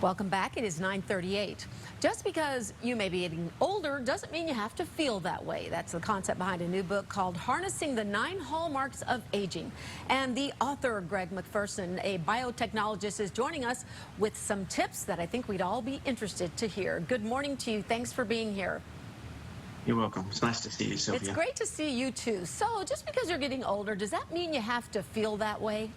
Welcome back. It is 9:38. Just because you may be getting older doesn't mean you have to feel that way. That's the concept behind a new book called Harnessing the Nine Hallmarks of Aging. And the author, Greg Macpherson, a biotechnologist, is joining us with some tips that I think we'd all be interested to hear. Good morning to you. Thanks for being here. You're welcome. It's nice to see you, Sylvia. It's great to see you too. So just because you're getting older, does that mean you have to feel that way?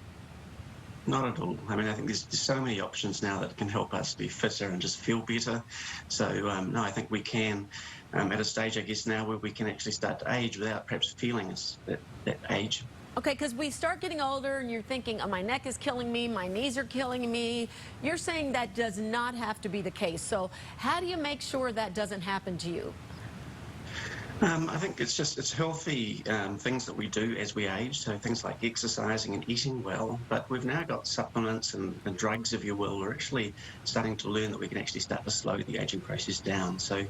Not at all. I mean, I think there's so many options now that can help us be fitter and just feel better. So, no, I think we can, at a stage, I guess, now where we can actually start to age without perhaps feeling that age. Okay, because we start getting older and you're thinking, oh, my neck is killing me, my knees are killing me. You're saying that does not have to be the case. So how do you make sure that doesn't happen to you? I think it's healthy things that we do as we age, so things like exercising and eating well, but we've now got supplements and drugs, if you will. We're actually starting to learn that we can actually start to slow the aging process down. So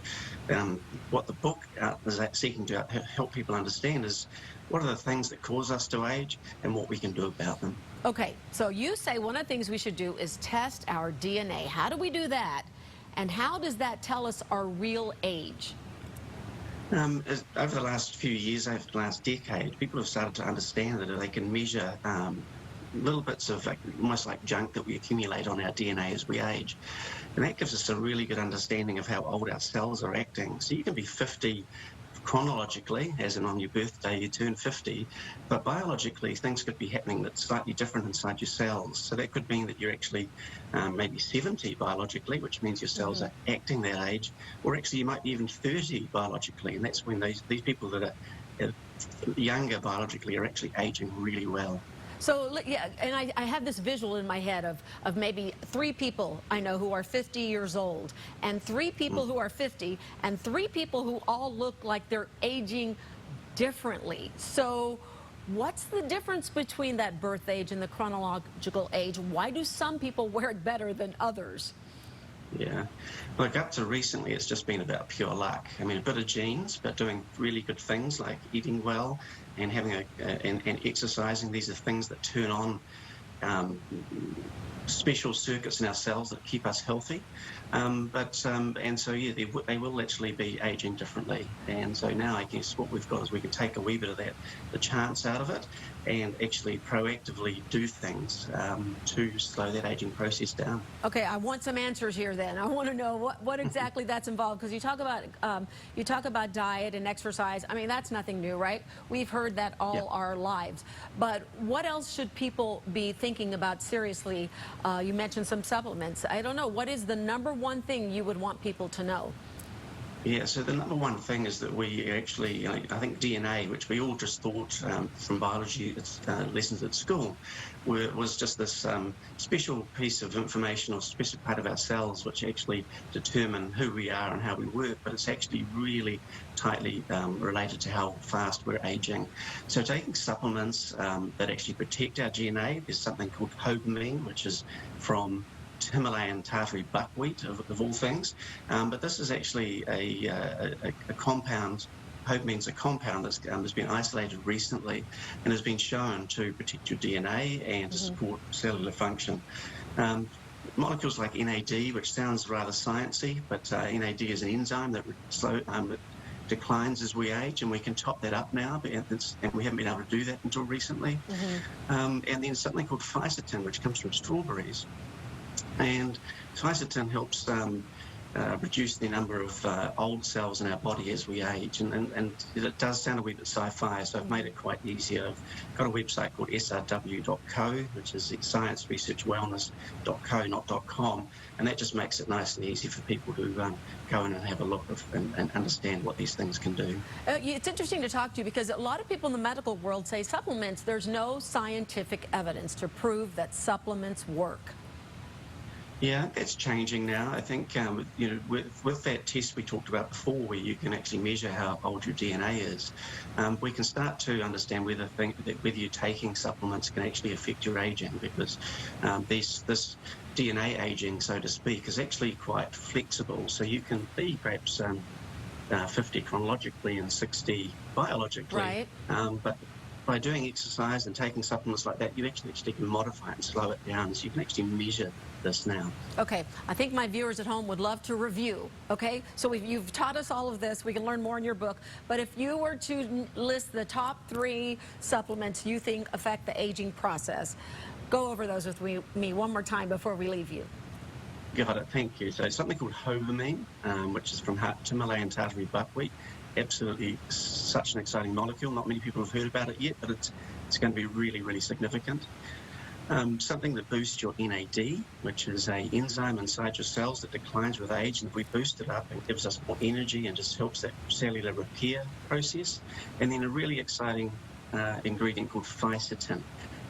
what the book is seeking to help people understand is what are the things that cause us to age and what we can do about them. Okay, so you say one of the things we should do is test our DNA. How do we do that? And how does that tell us our real age? Over the last few years, over the last decade, people have started to understand that they can measure little bits of almost like junk that we accumulate on our DNA as we age. And that gives us a really good understanding of how old our cells are acting. So you can be 50 chronologically, as in on your birthday you turn 50, but biologically things could be happening that's slightly different inside your cells. So that could mean that you're actually maybe 70 biologically, which means your cells are acting that age, or actually you might be even 30 biologically, and that's when these people that are younger biologically are actually aging really well. So, yeah, and I have this visual in my head of maybe 3 people I know who are 50 years old, and 3 people who are 50, and 3 people who all look like they're aging differently. So what's the difference between that birth age and the chronological age? Why do some people wear it better than others? Yeah, look, up to recently, it's just been about pure luck. I mean, a bit of genes, but doing really good things like eating well and having and exercising. These are things that turn on special circuits in our cells that keep us healthy. And so yeah, they will actually be aging differently. And so now I guess what we've got is we can take a wee bit of the chance out of it, and actually proactively do things to slow that aging process down. Okay, I want some answers here then. I want to know what exactly that's involved, because you talk about diet and exercise. I mean, that's nothing new, right? We've heard that all our lives. But what else should people be thinking about seriously? You mentioned some supplements. I don't know, what is the number one thing you would want people to know? Yeah, so the number one thing is that we actually, I think DNA, which we all just thought from biology lessons at school, was just this special piece of information or special part of our cells which actually determine who we are and how we work, but it's actually really tightly related to how fast we're aging. So taking supplements that actually protect our DNA, there's something called hobamine, which is from Himalayan tartary buckwheat, of all things, but this is actually a compound. Hobamine's a compound that's been isolated recently and has been shown to protect your DNA and to support cellular function. Molecules like NAD, which sounds rather sciencey, but NAD is an enzyme that declines as we age, and we can top that up now, and we haven't been able to do that until recently. And then something called fisetin, which comes from strawberries. And fisetin helps reduce the number of old cells in our body as we age. And it does sound a wee bit sci-fi, so I've made it quite easy. I've got a website called SRW.co, which is Science Research Wellness.co, not .com, and that just makes it nice and easy for people to go in and have a look and understand what these things can do. It's interesting to talk to you, because a lot of people in the medical world say supplements, there's no scientific evidence to prove that supplements work. Yeah, that's changing now. I think, with that test we talked about before, where you can actually measure how old your DNA is, we can start to understand whether you're taking supplements can actually affect your aging, because this DNA aging, so to speak, is actually quite flexible. So you can be perhaps 50 chronologically and 60 biologically, right. But by doing exercise and taking supplements like that, you actually can modify it and slow it down. So you can actually measure this now. Okay, I think my viewers at home would love to review, okay? So you've taught us all of this. We can learn more in your book. But if you were to list the top 3 supplements you think affect the aging process, go over those with me one more time before we leave you. Got it, thank you. So something called hovamine, which is from Himalayan tartary buckwheat. Absolutely such an exciting molecule. Not many people have heard about it yet, but it's going to be really, really significant. Something that boosts your NAD, which is an enzyme inside your cells that declines with age, and if we boost it up, it gives us more energy and just helps that cellular repair process. And then a really exciting ingredient called fisetin,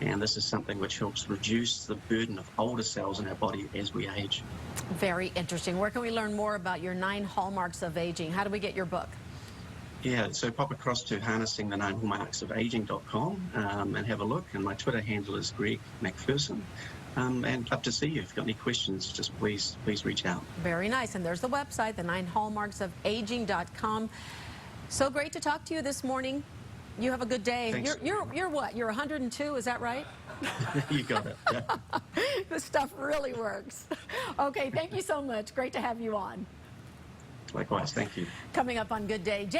and this is something which helps reduce the burden of older cells in our body as we age. Very interesting. Where can we learn more about your 9 Hallmarks of Aging? How do we get your book? Yeah, so pop across to harnessingthe9hallmarksofaging.com and have a look. And my Twitter handle is Greg Macpherson. And love to see you. If you've got any questions, just please reach out. Very nice. And there's the website, the 9hallmarksofaging.com. So great to talk to you this morning. You have a good day. Thanks. You're what? You're 102, is that right? You got it. Yeah. This stuff really works. Okay, thank you so much. Great to have you on. Likewise, thank you. Coming up on Good Day.